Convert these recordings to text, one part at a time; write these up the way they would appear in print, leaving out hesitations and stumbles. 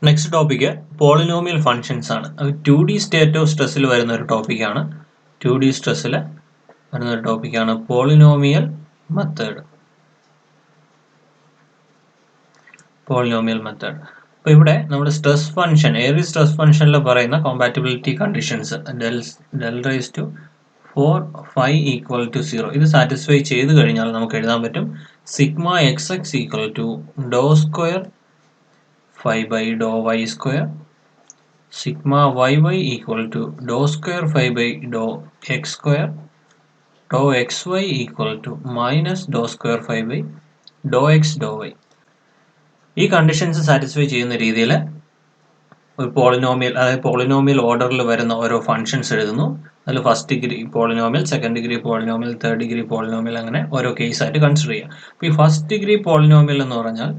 Next topic polynomial functions ആണ്. അത് 2D state of സ്ട്രെസ്സിൽ വരുന്ന ഒരു ടോപ്പിക്കാണ്. 2D സ്ട്രെസ്സിൽ വരുന്ന ഒരു ടോപ്പിക്കാണ് പോളിനോമിയൽ മെത്തേഡ്. അപ്പോൾ ഇവിടെ നമ്മുടെ സ്ട്രെസ് ഫംഗ്ഷൻ ഏത് സ്ട്രെസ് ഫംഗ്ഷനിൽ പറയുന്ന compatibility conditions del raise to 4 5 equal to 0 ഇത് സാറ്റിസ്ഫൈ ചെയ്ത് കഴിഞ്ഞാൽ നമുക്ക് എഴുതാൻ പറ്റും sigma x x equal to Dr square 5 by dou y square, sigma yy equal to dou square 5 by dou x square, dou xy equal to minus dou square 5 by dou x dou y. ഈ conditions satisfy ചെയ്യുന്ന രീതിയിൽ ഒരു polynomial, അതായത് polynomial ഓർഡറിൽ വരുന്ന ഓരോ functions എഴുതുന്നു. അതിൽ first degree polynomial, second degree polynomial, third degree polynomial, അങ്ങനെ ഓരോ കേസായിട്ട് കൺസിഡർ ചെയ്യുക. അപ്പോൾ ഈ ഫസ്റ്റ് ഡിഗ്രി പോളിനോമിയൽ എന്ന് പറഞ്ഞാൽ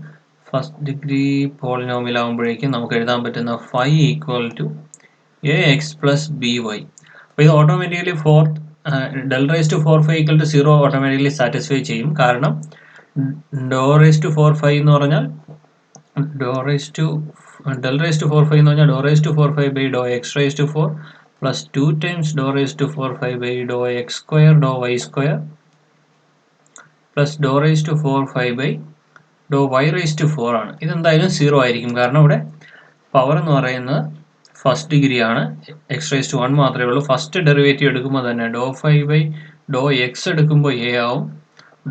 ഫസ്റ്റ് ഡിഗ്രി പോളിനോമിയൽ ആകുമ്പോഴേക്കും നമുക്ക് എഴുതാൻ പറ്റുന്ന phi equal to a x plus b y. അപ്പോൾ ഇത് automatically del raise to 4 5 equal to 0 automatically satisfy ചെയ്യും. കാരണം ഡോ റൈസ് ടു 4 5 എന്ന് പറഞ്ഞാൽ ഡെൽ റൈസ് ടു 4 5 എന്ന് പറഞ്ഞാൽ doh raise to 4 5 by Dr x raise to 4 plus 2 times doh raise to 4 5 by Dr x square Dr y square plus doh raise to 4 5 by Dr y raise to 4 ആണ്. ഇതെന്തായാലും 0 ആയിരിക്കും. കാരണം ഇവിടെ power എന്ന് പറയുന്നത് first degree ആണ്, x raise to 1 മാത്രമേ ഉള്ളൂ. ഫസ്റ്റ് ഡെറിവേറ്റീവ് എടുക്കുമ്പോൾ തന്നെ ഡോ 5 ബൈ ഡോ എക്സ് എടുക്കുമ്പോൾ എ ആവും,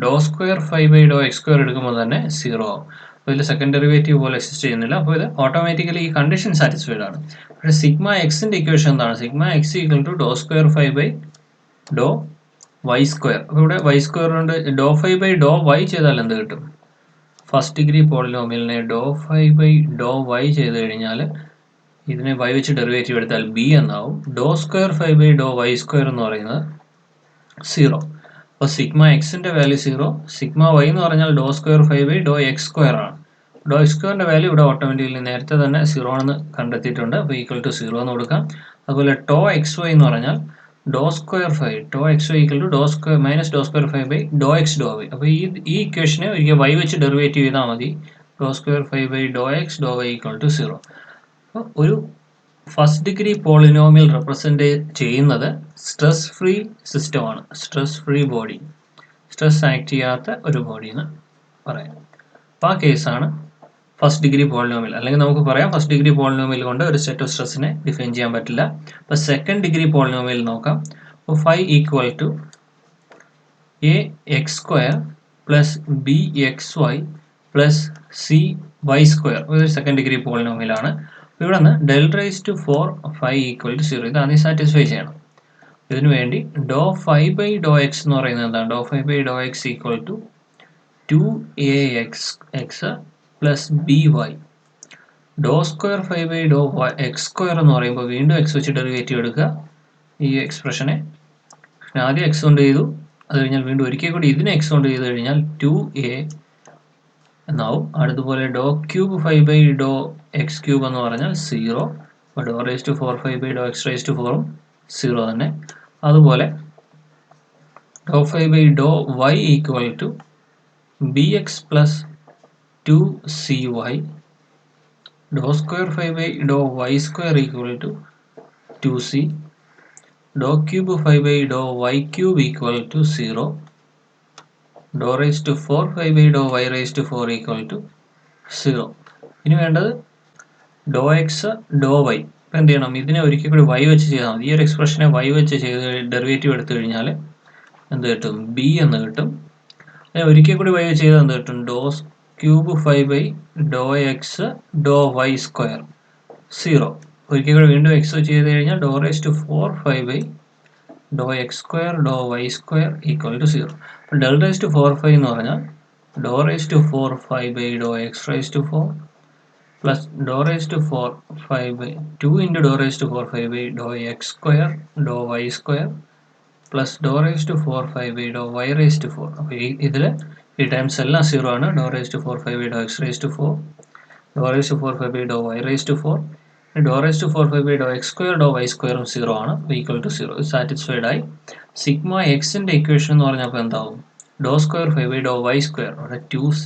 doh square 5 by Dr x square എടുക്കുമ്പോൾ തന്നെ 0 ആവും. അപ്പോൾ ഇതിൽ സെക്കൻഡ് ഡെറിവേറ്റീവ് പോലെ എക്സിസ്റ്റ് ചെയ്യുന്നില്ല. അപ്പോൾ ഇത് ഓട്ടോമാറ്റിക്കലി ഈ കണ്ടീഷൻ സാറ്റിസ്ഫൈഡ് ആണ്. പക്ഷേ സിഗ്മ എക്സിന്റെ ഇക്വേഷൻ എന്താണ്? Sigma x equal to Dr square 5 by Dr y square. അപ്പോൾ ഇവിടെ വൈ സ്ക്വയർ കൊണ്ട് ഡോ 5 ബൈ ഡോ വൈ ചെയ്താൽ എന്ത് കിട്ടും? ഫസ്റ്റ് ഡിഗ്രി പോളിനോമിയലിനെ ഡോ 5 ബൈ ഡോ വൈ ചെയ്ത് കഴിഞ്ഞാൽ ഇതിനെ വൈ വെച്ച് ഡെറിവേറ്റീവ് എടുത്താൽ ബി എന്നാവും. Doh square 5 by Dr y square എന്ന് പറയുന്നത് 0. അപ്പോൾ സിഗ്മ എക്സിന്റെ വാല്യൂ 0, സിഗ്മ വൈ എന്ന് പറഞ്ഞാൽ doh square 5 by Dr x square ആണ്. ഡോ എക്സ് സ്ക്വയറിന്റെ വാല്യൂ ഇവിടെ ഓട്ടോമാറ്റിക്കലി നേരത്തെ തന്നെ 0 ആണെന്ന് കണ്ടെത്തിയിട്ടുണ്ട്. അപ്പോൾ ഈക്വൽ ടു 0 എന്ന് കൊടുക്കാം. അതുപോലെ ടോ എക്സ് വൈ എന്ന് പറഞ്ഞാൽ doh square 5 doh x y equal to Dr square minus doh square 5 by Dr x Dr y. അപ്പോൾ ഈ ഇക്വേഷനെ ഒരിക്കൽ വൈ വെച്ച് ഡെറിവേറ്റീവ് ചെയ്താൽ മതി. Doh square 5 by Dr x Dr y equal to 0. അപ്പോൾ ഒരു ഫസ്റ്റ് ഡിഗ്രി പോളിനോമിയൽ റെപ്രസെന്റ് ചെയ്യുന്നത് സ്ട്രെസ് ഫ്രീ സിസ്റ്റമാണ്, stress free body, stress act ചെയ്യാത്ത ഒരു ബോഡി എന്ന് പറയാം. അപ്പോൾ ആ കേസാണ് ഫസ്റ്റ് ഡിഗ്രി പോളിനോമിയൽ. അല്ലെങ്കിൽ നമുക്ക് പറയാം ഫസ്റ്റ് ഡിഗ്രി പോളിനോമിയൽ കൊണ്ട് ഒരു സെറ്റ് ഓഫ് സ്ട്രെസ്സിനെ ഡിഫൈൻ ചെയ്യാൻ പറ്റില്ല. അപ്പോൾ സെക്കൻഡ് ഡിഗ്രി പോളിനോമിയൽ നോക്കാം. അപ്പോൾ phi equal to a x square plus b x y plus c y square ഒരു സെക്കൻഡ് ഡിഗ്രി പോളിനോമിയലാണ്. ഇവിടെ നിന്ന് del raise to 4 5 equal to 0 ഇത് ആദ്യം സാറ്റിസ്ഫൈ ചെയ്യണം. ഇതിനു വേണ്ടി ഡോ 5 ബൈ ഡോ എക്സ് എന്ന് പറയുന്നത് എന്താണ്? Dou 5 by Dr x equal to 2ax plus b y. Dou square 5 by Dr x square എന്ന് പറയുമ്പോൾ വീണ്ടും എക്സ് വെച്ച് ഡെറിവേറ്റീവ് എടുക്കുക. ഈ എക്സ്പ്രഷനെ ആദ്യം എക്സ് കൊണ്ട് ചെയ്തു, അത് കഴിഞ്ഞാൽ വീണ്ടും ഒരിക്കൽ കൂടി ഇതിനെ എക്സ് കൊണ്ട് ചെയ്ത് കഴിഞ്ഞാൽ 2a എന്നാവും. അടുത്തപോലെ doh cube 5 by Dr x cube എന്ന് പറഞ്ഞാൽ 0. അപ്പോൾ doh raise to 4 5 by Dr x raise to 4ഉം 0 തന്നെ. അതുപോലെ doh 5 by Dr y equal to bx plus 2cy. Doh square 5 by Dr y square equal to 2c. Doh cube 5 by Dr y cube equal to 0. Doh raise to 4 5 by Dr y raise to 4 equal to 0. ഇനി വേണ്ടത് ഡോ x ഡോ Y. ഇപ്പം എന്ത് ചെയ്യണം? ഇതിനെ ഒരിക്കൽ കൂടി Y വെച്ച് ചെയ്താൽ മതി. ഈ ഒരു എക്സ്പ്രഷനെ വൈ വെച്ച് ചെയ്ത് ഡെറിവേറ്റീവ് എടുത്തു കഴിഞ്ഞാൽ എന്ത് കിട്ടും? ബി എന്ന് കിട്ടും. ഒരിക്കൽ കൂടി വൈ വെച്ച് ചെയ്താൽ എന്ത് കിട്ടും? Doh cube 5 by Dr x Dr y square 0. ഒരിക്കൽ കൂടി വീണ്ടും എക്സ് വെച്ച് ചെയ്ത് കഴിഞ്ഞാൽ doh raise to 4 5 by Dr x square Dr y square equal to 0. അപ്പോൾ ഡെൽ റൈസ് ടു 4 5 എന്ന് പറഞ്ഞാൽ doh raise to 4 5 by Dr x raise to 4 plus doh raise to 4 5 by 2 into doh raise to 4 5 by Dr x square Dr y square plus doh raise to 4 5 by Dr y raise to 4. അപ്പോൾ ഇതിൽ ഈ times എല്ലാം 0 ആണ്. Doh raise to 4 5 by Dr x raise to 4, doh raise to 4 5 by Dr y raise to 4, doh raise to 4 5 by Dr x square Dr y സ്ക്വയറും 0 ആണ്. Equal to 0 satisfied ആയി. Sigma എക്സിന്റെ equation എന്ന് പറഞ്ഞാൽ അപ്പോൾ എന്താവും? Doh square 5 by Dr y square അവിടെ 2c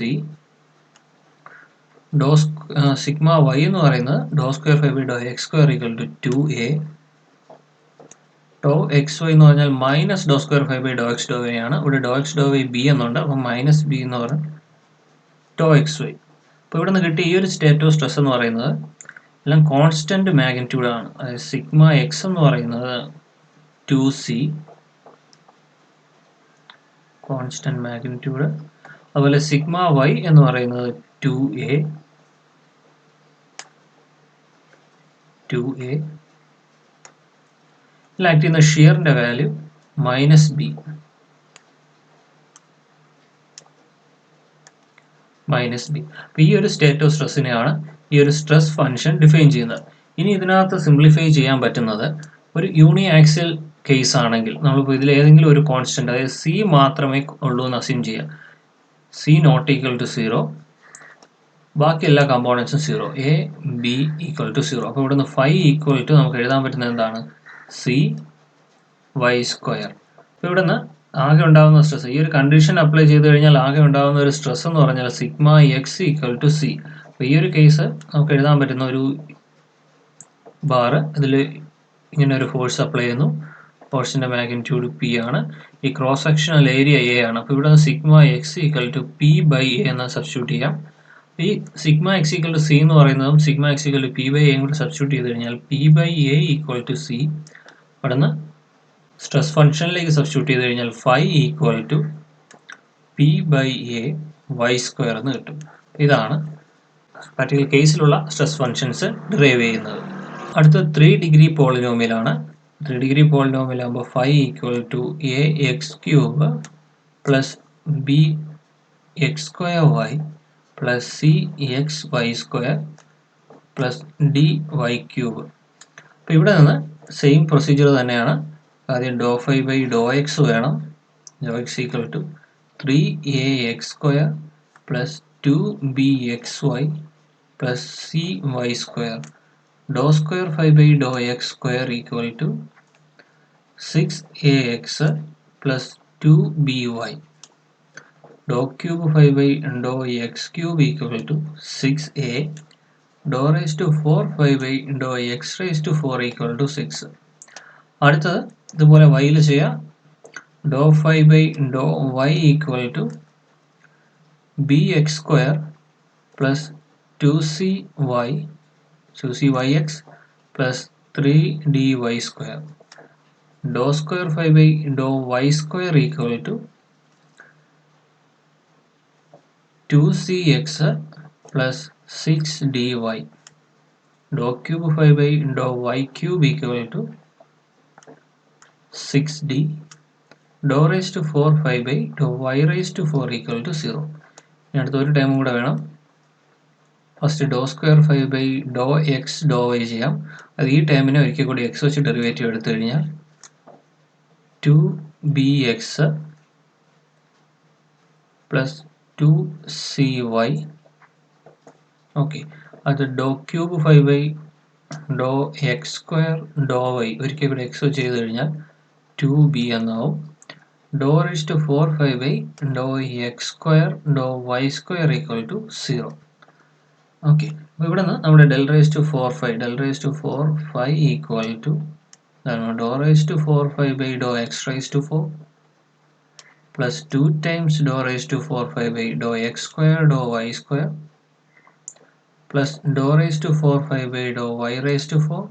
sigma y എന്ന് പറയുന്നത് doh square five by Dr x square equal to 2a. Doh x y എന്ന് പറഞ്ഞാൽ minus doh square five by Dr x Dr y ആണ്. ഇവിടെ doh x ഡോ y b എന്നുണ്ട്, അപ്പം minus B എന്ന് പറഞ്ഞാൽ ഡോ എക്സ് വൈ. അപ്പോൾ ഇവിടെ നിന്ന് കിട്ടിയ ഈ ഒരു സ്റ്റേറ്റ് ഓഫ് സ്ട്രെസ് എന്ന് പറയുന്നത് എല്ലാം കോൺസ്റ്റന്റ് മാഗ്നിറ്റ്യൂഡ് ആണ്. അതായത് സിഗ്മ എക്സ് എന്ന് പറയുന്നത് 2c കോൺസ്റ്റന്റ് മാഗ്നിറ്റ്യൂഡ്, അതുപോലെ സിഗ്മ വൈ എന്ന് പറയുന്നത് 2a ആക്ട് ചെയ്യുന്ന ഷിയറിന്റെ വാല്യൂ മൈനസ് ബി. അപ്പോൾ ഈ ഒരു സ്റ്റേറ്റ് ഓഫ് സ്ട്രെസ്സിനെയാണ് ഈ ഒരു സ്ട്രെസ് ഫംഗ്ഷൻ ഡിഫൈൻ ചെയ്യുന്നത്. ഇനി ഇതിനകത്ത് സിംപ്ലിഫൈ ചെയ്യാൻ പറ്റുന്നത് ഒരു യൂണി ആക്സിയൽ കേസ് ആണെങ്കിൽ നമ്മളിപ്പോൾ ഇതിൽ ഏതെങ്കിലും ഒരു കോൺസ്റ്റന്റ്, അതായത് സി മാത്രമേ ഉള്ളൂ എന്ന് അസ്യൂം ചെയ്യാം. സി നോട്ട് ഈക്വൽ ടു 0, ബാക്കി എല്ലാ കമ്പോണൻസും 0, എ ബി ഈക്വൽ ടു 0. അപ്പോൾ ഇവിടുന്ന് ഫൈ ഈക്വൽ ടു നമുക്ക് എഴുതാൻ പറ്റുന്നത് എന്താണ്? C y square. അപ്പോൾ ഇവിടുന്ന് ആകെ ഉണ്ടാകുന്ന സ്ട്രെസ്, ഈ ഒരു കണ്ടീഷൻ അപ്ലൈ ചെയ്ത് കഴിഞ്ഞാൽ ആകെ ഉണ്ടാകുന്ന ഒരു സ്ട്രെസ് എന്ന് പറഞ്ഞാൽ sigma x equal to c. അപ്പോൾ ഈ ഒരു കേസ് നമുക്ക് എഴുതാൻ പറ്റുന്ന ഒരു ബാർ, ഇതിൽ ഇങ്ങനെ ഒരു ഫോഴ്സ് അപ്ലൈ ചെയ്യുന്നു, ഫോഴ്സിന്റെ മാഗ്നിറ്റ്യൂഡ് പി ആണ്, ഈ ക്രോസ് സെക്ഷണൽ ഏരിയ എ ആണ്. അപ്പോൾ ഇവിടെ sigma x equal to p by a എന്ന് സബ്സ്റ്റിറ്റ്യൂട്ട് ചെയ്യാം. ഈ sigma x equal to c എന്ന് പറയുന്നതും sigma x equal to p by എയും കൂടി സബ്സ്റ്റിറ്റ്യൂട്ട് ചെയ്ത് കഴിഞ്ഞാൽ p by a equal to c. അവിടെ നിന്ന് സ്ട്രെസ് ഫംഗ്ഷനിലേക്ക് സബ്സ്റ്റിറ്റ്യൂട്ട് ചെയ്ത് കഴിഞ്ഞാൽ phi equal to p by a y square എന്ന് കിട്ടും. ഇതാണ് പർട്ടിക്കുലർ കേസിലുള്ള സ്ട്രെസ് ഫംഗ്ഷൻസ് ഡിറൈവ് ചെയ്യുന്നത്. അടുത്ത 3 ഡിഗ്രി പോളിനോമിയലാണ്. 3 ഡിഗ്രി പോളിനോമിയൽ ആകുമ്പോൾ phi equal to a x cube plus b x square y plus c x y square plus d y cube. അപ്പോൾ ഇവിടെ നിന്ന് സെയിം പ്രൊസീജിയർ തന്നെയാണ്. ആദ്യം doh phi by Dr x വേണം. Doh x equal to 3ax square plus 2bxy plus cy square. Doh square phi by Dr x square equal to 6ax plus 2by. Doh cube phi by Dr x cube equal to 6a. Doh raise to 4 phi by Dr x raise to 4 equal to 6. അടുത്തത് ഇതുപോലെ വൈയിൽ ചെയ്യാം. Doh phi by Dr y equal to bx square plus 2cyx plus 3dy square. Doh square phi by Dr y square equal to 2cx plus 6dy. Doh cube phi by Dr y cube equal to 6d. Doh raise to 4 phi by Dr y raise to 4 equal to 0. ഇനി അടുത്ത ഒരു ടൈമും കൂടെ വേണം. First dou square phi by Dr x Dr y ചെയ്യാം. അത് ഈ ടൈമിനെ ഒരിക്കൽ കൂടി എക്സ് വെച്ച് ഡെറിവേറ്റീവ് എടുത്തു കഴിഞ്ഞാൽ 2bx പ്ലസ് 2cy. ഓക്കെ, അത് doh cube phi by Dr x square Dr y ഒരിക്കൽ കൂടി എക്സ് വെച്ച് ചെയ്ത് കഴിഞ്ഞാൽ 2b എന്നാവും. Doh raise to 4 phi by Dr x square Dr y square equal to 0. Okay, അപ്പോൾ ഇവിടെ നിന്ന് നമ്മുടെ del raise to 4 phi equal to doh raise to 4 phi by Dr x raise to 4 plus 2 times doh raise to 4 phi by Dr x square Dr y square plus Dr raise to 4 phi by Dr y raise to 4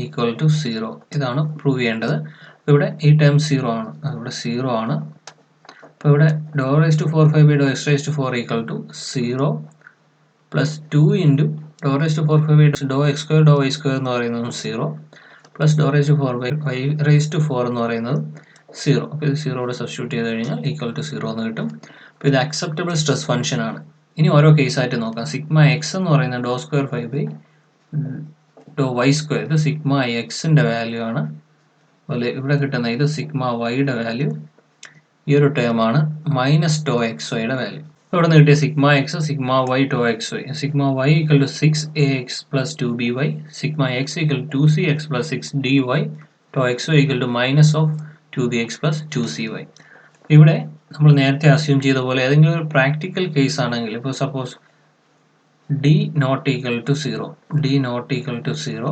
equal to 0. ഇതാണ് prove ചെയ്യേണ്ടത്. അപ്പോൾ ഇവിടെ ഈ time 0 ആണ്, ഇവിടെ 0 ആണ്. അപ്പോൾ ഇവിടെ doh raise to 4 phi by Dr x raise to 4 equal to 0 plus 2 into doh raise to 4 phi by Dr x square Dr y square എന്ന് പറയുന്നതും 0 plus Dr raise to 4 by y raise to 4 എന്ന് പറയുന്നത് 0. അപ്പോൾ ഇത് 0 substitute ചെയ്ത് കഴിഞ്ഞാൽ equal to 0 എന്ന് കിട്ടും. അപ്പോൾ ഇത് അക്സെപ്റ്റബിൾ സ്ട്രെസ് ഫംഗ്ഷൻ ആണ്. ഇനി ഓരോ കേസായിട്ട് നോക്കാം. സിഗ്മ എക്സ് എന്ന് പറയുന്നത് doh square phi by Dr y square, ഇത് സിഗ്മ എക്സിൻ്റെ വാല്യൂ ആണ്. അതുപോലെ ഇവിടെ കിട്ടുന്ന ഇത് സിഗ്മ വൈയുടെ വാല്യൂ, ഈ ഒരു ടേം ആണ് മൈനസ് ഡോ എക്സ് വൈയുടെ വാല്യൂ. ഇവിടെ നിന്ന് കിട്ടിയ sigma x sigma y dou x y. Sigma y equal to 6ax plus 2by, sigma x equal to 2cx plus 6dy, dou x y equal to minus of 2bx plus 2cy. ഇവിടെ നമ്മൾ നേരത്തെ assume ചെയ്ത പോലെ ഏതെങ്കിലും ഒരു practical case ആണെങ്കിൽ, ഇപ്പോൾ suppose d not equal to 0, d not equal to 0,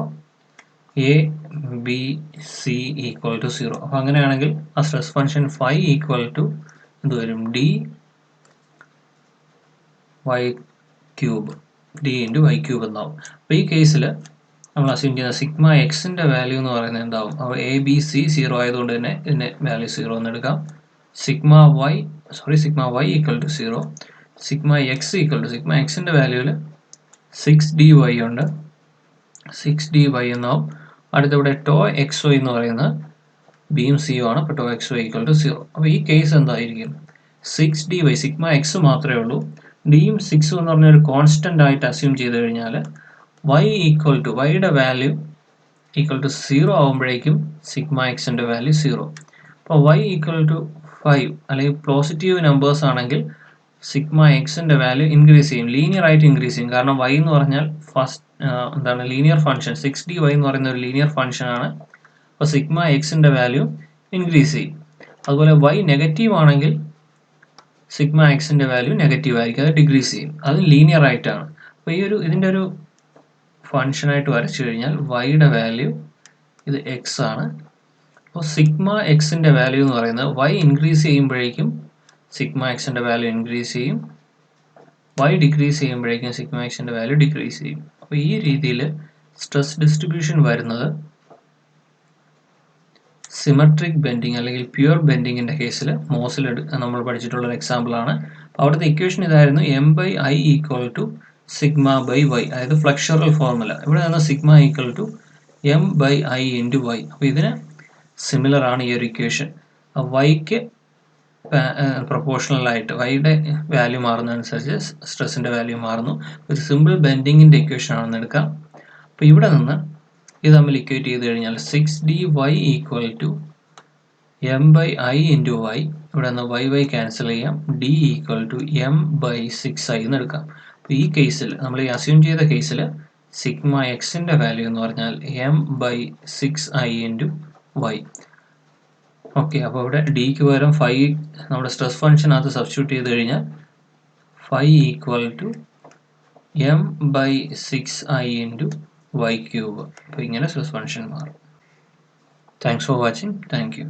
a b c equal to 0. അപ്പോൾ അങ്ങനെയാണെങ്കിൽ ആ stress function phi equal to എന്ത് വരും, d y cube, d into y cube എന്നാവും. അപ്പോൾ ഈ കേസിൽ നമ്മൾ അസ്യൂം ചെയ്യുന്ന സിഗ്മ എക്സിൻ്റെ വാല്യൂ എന്ന് പറയുന്നത് എന്താവും, അപ്പോൾ എ ബി സി 0 ആയതുകൊണ്ട് തന്നെ ഇതിൻ്റെ വാല്യൂ 0 എന്ന് എടുക്കാം. Sigma y equal to 0, sigma x equal to, sigma എക്സിൻ്റെ വാല്യൂവിൽ 6dy ഉണ്ട്, 6dy എന്നാവും. അടുത്തിവിടെ ടോ എക്സ് വൈ എന്ന് പറയുന്നത് ബിയും സിയും ആണ്. അപ്പോൾ tau x y equal to 0. അപ്പോൾ ഈ കേസ് എന്തായിരിക്കും, 6dy, സിഗ്മ എക്സ് മാത്രമേ ഉള്ളൂ, ഡിയും 6 എന്ന് പറഞ്ഞൊരു കോൺസ്റ്റൻ്റ് ആയിട്ട് അസ്യൂം ചെയ്ത് കഴിഞ്ഞാൽ y ഈക്വൽ ടു, വൈയുടെ വാല്യൂ ഈക്വൽ ടു 0 ആകുമ്പോഴേക്കും സിഗ്മ എക്സിൻ്റെ വാല്യൂ 0. അപ്പോൾ y ഈക്വൽ ടു 5 അല്ലെങ്കിൽ പോസിറ്റീവ് നമ്പേഴ്സ് ആണെങ്കിൽ സിഗ്മ എക്സിൻ്റെ വാല്യൂ ഇൻക്രീസ് ചെയ്യും, ലീനിയർ ആയിട്ട് ഇൻക്രീസ് ചെയ്യും. കാരണം y എന്ന് പറഞ്ഞാൽ എന്താണ്, ലീനിയർ ഫംഗ്ഷൻ, 6dy എന്ന് പറയുന്ന ഒരു ലീനിയർ ഫംഗ്ഷൻ ആണ്. അപ്പോൾ സിഗ്മ എക്സിൻ്റെ വാല്യൂ ഇൻക്രീസ് ചെയ്യും. അതുപോലെ y നെഗറ്റീവ് ആണെങ്കിൽ സിഗ്മ എക്സിൻ്റെ വാല്യൂ നെഗറ്റീവ് ആയിരിക്കും, അത് ഡിക്രീസ് ചെയ്യും. അത് ലീനിയർ ആയിട്ടാണ്. അപ്പോൾ ഇതിൻ്റെ ഒരു ഫംഗ്ഷനായിട്ട് വരച്ചു കഴിഞ്ഞാൽ വൈയുടെ വാല്യൂ ഇത് എക്സ് ആണ്. അപ്പോൾ സിഗ്മ എക്സിൻ്റെ വാല്യൂ എന്ന് പറയുന്നത് y ഇൻക്രീസ് ചെയ്യുമ്പോഴേക്കും സിഗ്മ എക്സിൻ്റെ വാല്യൂ ഇൻക്രീസ് ചെയ്യും, y ഡിക്രീസ് ചെയ്യുമ്പോഴേക്കും സിഗ്മ എക്സിൻ്റെ വാല്യൂ ഡിക്രീസ് ചെയ്യും. അപ്പോൾ ഈ രീതിയിൽ സ്ട്രെസ് ഡിസ്ട്രിബ്യൂഷൻ വരുന്നത് സിമെട്രിക് ബെൻഡിങ് അല്ലെങ്കിൽ പ്യുവർ ബെൻഡിങ്ങിൻ്റെ കേസിൽ മോസിൽ നമ്മൾ പഠിച്ചിട്ടുള്ള ഒരു എക്സാമ്പിളാണ്. അവിടുത്തെ ഇക്വേഷൻ ഇതായിരുന്നു, M by I equal to sigma by y, അതായത് ഫ്ലെക്ചറൽ ഫോർമുല. ഇവിടെ നിന്ന് sigma equal to M by I into y. അപ്പോൾ ഇതിന് സിമിലർ ആണ് ഈ ഒരു ഇക്വേഷൻ. വൈക്ക് പ്രൊപ്പോർഷണലായിട്ട് വൈയുടെ വാല്യൂ മാറുന്നതനുസരിച്ച് സ്ട്രെസ്സിൻ്റെ വാല്യൂ മാറുന്നു. ഒരു സിമ്പിൾ ബെൻഡിങ്ങിൻ്റെ ഇക്വേഷൻ ആണെന്ന് എടുക്കാം. അപ്പോൾ ഇവിടെ നിന്ന് ഇത് തമ്മിൽ ഇക്വേറ്റ് ചെയ്ത് കഴിഞ്ഞാൽ 6dy equal to M by I into y, ഇവിടെ നിന്ന് വൈ ക്യാൻസൽ ചെയ്യാം, d equal to M by 6i എന്ന് എടുക്കാം. അപ്പോൾ ഈ കേസിൽ നമ്മൾ ഈ അസ്യൂം ചെയ്ത കേസിൽ സിഗ്മ എക്സിൻ്റെ വാല്യൂ എന്ന് പറഞ്ഞാൽ M by 6i into y. Okay, അപ്പോൾ ഇവിടെ ഡിക്ക് പകരം 5 നമ്മുടെ സ്ട്രെസ് ഫംഗ്ഷനകത്ത് സബ്സ്റ്റിറ്റ്യൂട്ട് ചെയ്ത് കഴിഞ്ഞാൽ 5 equal to M by 6i into y cube. അപ്പോൾ ഇങ്ങനെ സ്ട്രെസ് ഫംഗ്ഷൻ മാറും. Thanks for watching. Thank U.